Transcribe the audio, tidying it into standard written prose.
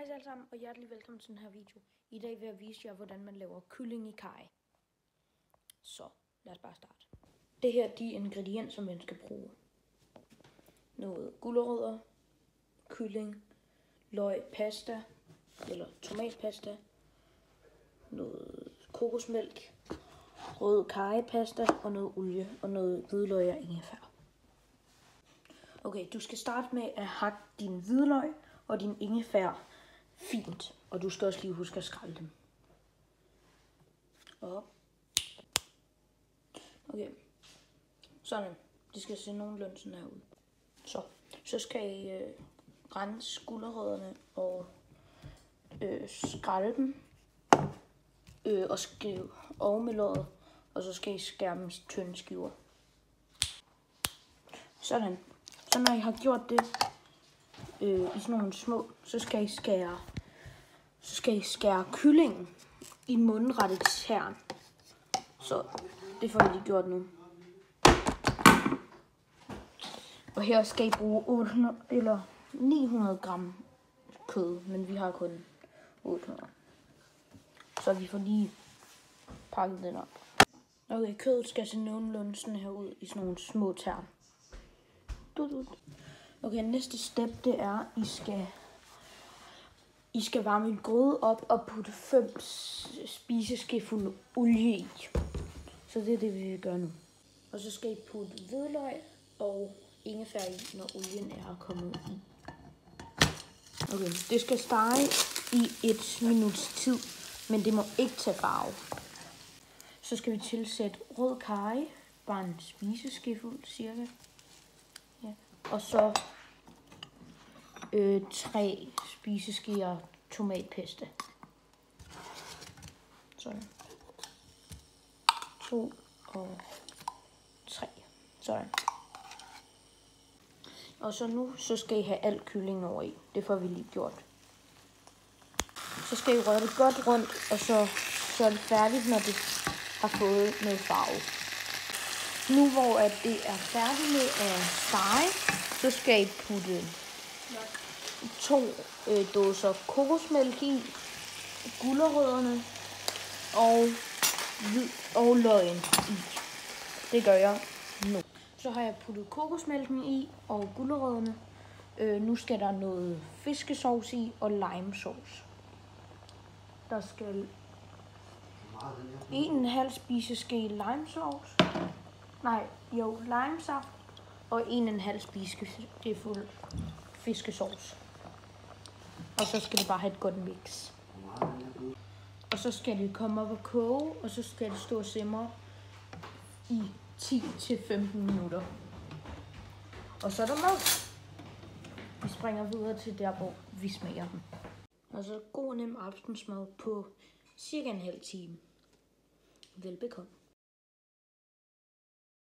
Hej alle sammen, og hjertelig velkommen til den her video. I dag vil jeg vise jer, hvordan man laver kylling i karry. Så lad os bare starte. Det her er de ingredienser, man skal bruge. Noget gulerødder, kylling, løg, pasta eller tomatpasta, noget kokosmælk, rød karrypasta og noget olie og noget hvidløg og ingefær. Okay, du skal starte med at hakke din hvidløg og din ingefær fint, og du skal også lige huske at skrælle dem. Okay, sådan. Det skal se nogenlunde sådan her ud. Så skal I rense gulerødderne og skrælle dem og skrive over med låget, og så skal I skære dem i tynde skiver. Sådan. Så når I har gjort det i sådan nogle små, så skal I skære kyllingen i mundrette tern. Så det får vi lige gjort nu. Og her skal I bruge 800 eller 900 gram kød, men vi har kun 800. Så vi får lige pakket den op. Okay, kødet skal se nogenlunde sådan her ud i sådan nogle små tern. Okay, næste step det er, I skal varme en gryde op og putte 5 spiseskefulde olie i. Så det er det, vi vil gøre nu. Og så skal I putte hvidløg og ingefær i, når olien er kommet i. Okay, det skal stege i 1 minuts tid, men det må ikke tage farve. Så skal vi tilsætte rød karry, bare en spiseskefuld cirka. Ja. Og så 3 spiseskeer tomatpasta. Sådan. 2 og 3. Sådan. Og så nu, så skal I have al kyllingen over i. Det får vi lige gjort. Så skal I røre det godt rundt, og så er det færdigt, når det har fået noget farve. Nu hvor at det er færdigt med at stege, så skal I putte 2 dåser kokosmælk i, gulerødderne og løgn i. Det gør jeg nu. Så har jeg puttet kokosmælken i og gulerødderne. Nu skal der noget fiskesauce i og limesauce. Der skal 1,5 spiseske limesauce. Limesaft og 1,5 spiseskefuld fiskesauce. Og så skal det bare have et godt mix. Og så skal det komme op og koge, og så skal det stå og simre i 10-15 minutter. Og så er der mad. Vi springer videre til der, hvor vi smager dem. Og så god nem aftensmad på cirka en halv time. Velbekomme.